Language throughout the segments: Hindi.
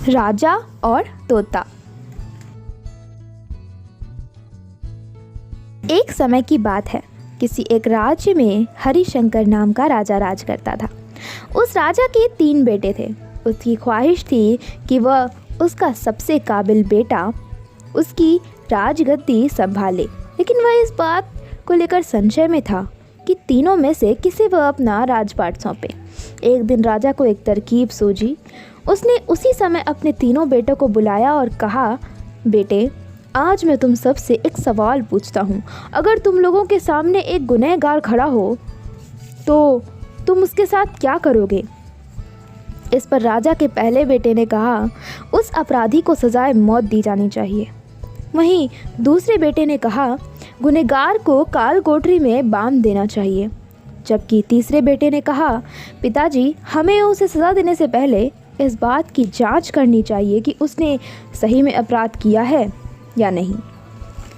राजा और तोता। एक समय की बात है, किसी एक राज्य में हरिशंकर नाम का राजा राज करता था। उस राजा के 3 बेटे थे। उसकी ख्वाहिश थी कि वह उसका सबसे काबिल बेटा उसकी राजगद्दी संभाले, लेकिन वह इस बात को लेकर संशय में था कि तीनों में से किसे वह अपना राजपाट सौंपे। एक दिन राजा को एक तरकीब सूझी। उसने उसी समय अपने तीनों बेटों को बुलाया और कहा, बेटे, आज मैं तुम सब से एक सवाल पूछता हूँ। अगर तुम लोगों के सामने एक गुनहगार खड़ा हो तो तुम उसके साथ क्या करोगे? इस पर राजा के पहले बेटे ने कहा, उस अपराधी को सजाए मौत दी जानी चाहिए। वहीं दूसरे बेटे ने कहा, गुनहगार को काल कोठरी में बांध देना चाहिए। जबकि तीसरे बेटे ने कहा, पिताजी, हमें उसे सज़ा देने से पहले इस बात की जांच करनी चाहिए कि उसने सही में अपराध किया है या नहीं।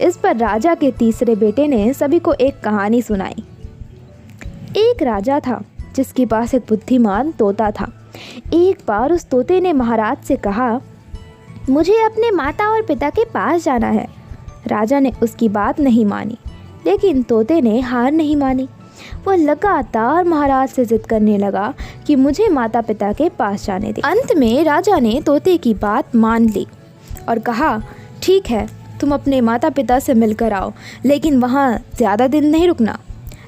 इस पर राजा के तीसरे बेटे ने सभी को एक कहानी सुनाई। एक राजा था जिसके पास एक बुद्धिमान तोता था। एक बार उस तोते ने महाराज से कहा, मुझे अपने माता और पिता के पास जाना है। राजा ने उसकी बात नहीं मानी, लेकिन तोते ने हार नहीं मानी। वह लगातार महाराज से जिद करने लगा कि मुझे माता पिता के पास जाने दे। अंत में राजा ने तोते की बात मान ली और कहा, ठीक है, तुम अपने माता पिता से मिलकर आओ, लेकिन वहाँ ज़्यादा दिन नहीं रुकना।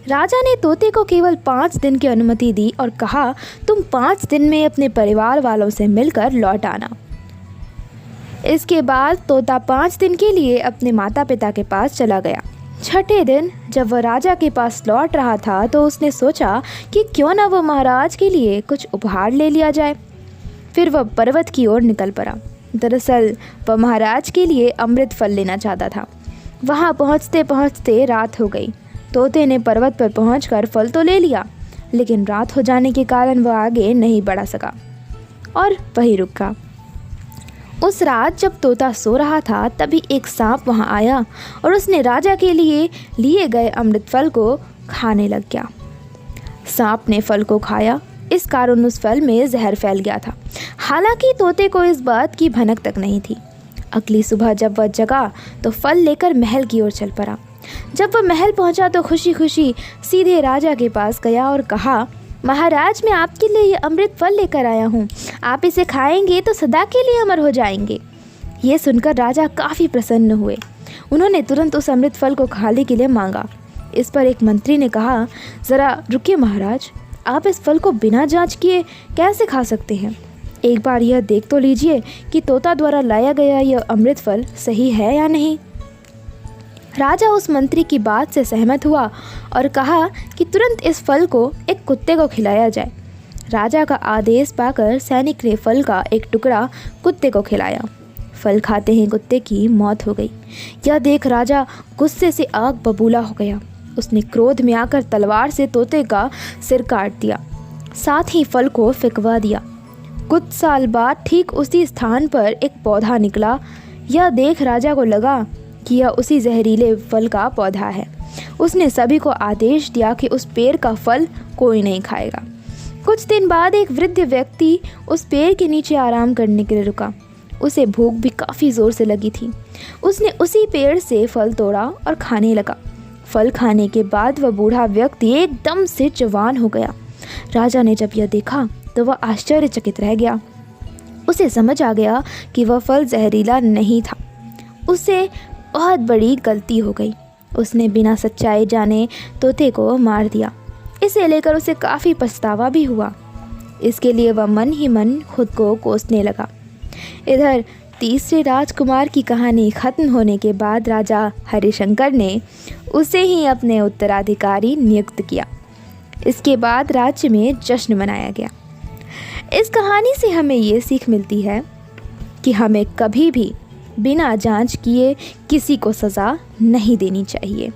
राजा ने तोते को केवल 5 दिन की अनुमति दी और कहा, तुम 5 दिन में अपने परिवार वालों से मिलकर लौट आना। इसके बाद तोता 5 दिन के लिए अपने माता पिता के पास चला गया। छठे दिन जब वह राजा के पास लौट रहा था तो उसने सोचा कि क्यों न वह महाराज के लिए कुछ उपहार ले लिया जाए। फिर वह पर्वत की ओर निकल पड़ा। दरअसल वह महाराज के लिए अमृत फल लेना चाहता था। वहाँ पहुँचते पहुँचते रात हो गई। तोते ने पर्वत पर पहुँचकर फल तो ले लिया, लेकिन रात हो जाने के कारण वह आगे नहीं बढ़ा सका और वहीं रुक गया। उस रात जब तोता सो रहा था, तभी एक सांप वहां आया और उसने राजा के लिए गए अमृत फल को खाने लग गया। सांप ने फल को खाया, इस कारण उस फल में जहर फैल गया था। हालांकि तोते को इस बात की भनक तक नहीं थी। अगली सुबह जब वह जगा तो फल लेकर महल की ओर चल पड़ा। जब वह महल पहुंचा तो खुशी खुशी सीधे राजा के पास गया और कहा, महाराज, मैं आपके लिए ये अमृत फल लेकर आया हूँ। आप इसे खाएंगे तो सदा के लिए अमर हो जाएंगे। ये सुनकर राजा काफ़ी प्रसन्न हुए। उन्होंने तुरंत उस अमृत फल को खाने के लिए मांगा। इस पर एक मंत्री ने कहा, ज़रा रुकिए महाराज, आप इस फल को बिना जांच किए कैसे खा सकते हैं? एक बार यह देख तो लीजिए कि तोता द्वारा लाया गया यह अमृत फल सही है या नहीं। राजा उस मंत्री की बात से सहमत हुआ और कहा कि तुरंत इस फल को एक कुत्ते को खिलाया जाए। राजा का आदेश पाकर सैनिक ने फल का एक टुकड़ा कुत्ते को खिलाया। फल खाते ही कुत्ते की मौत हो गई। यह देख राजा गुस्से से आग बबूला हो गया। उसने क्रोध में आकर तलवार से तोते का सिर काट दिया, साथ ही फल को फेंकवा दिया। कुछ साल बाद ठीक उसी स्थान पर एक पौधा निकला। यह देख राजा को लगा कि यह उसी जहरीले फल का पौधा है। उसने सभी को आदेश दिया कि उस पेड़ का फल कोई नहीं खाएगा। कुछ दिन बाद एक वृद्ध व्यक्ति उस पेड़ के नीचे आराम करने के लिए रुका। उसे भूख भी काफ़ी ज़ोर से लगी थी। उसने उसी पेड़ से फल तोड़ा और खाने लगा। फल खाने के बाद वह बूढ़ा व्यक्ति एकदम से जवान हो गया। राजा ने जब यह देखा तो वह आश्चर्यचकित रह गया। उसे समझ आ गया कि वह फल जहरीला नहीं था। उसे बहुत बड़ी गलती हो गई। उसने बिना सच्चाई जाने तोते को मार दिया। इसे लेकर उसे काफ़ी पछतावा भी हुआ। इसके लिए वह मन ही मन खुद को कोसने लगा। इधर तीसरे राजकुमार की कहानी ख़त्म होने के बाद राजा हरिशंकर ने उसे ही अपने उत्तराधिकारी नियुक्त किया। इसके बाद राज्य में जश्न मनाया गया। इस कहानी से हमें ये सीख मिलती है कि हमें कभी भी बिना जांच किए किसी को सज़ा नहीं देनी चाहिए।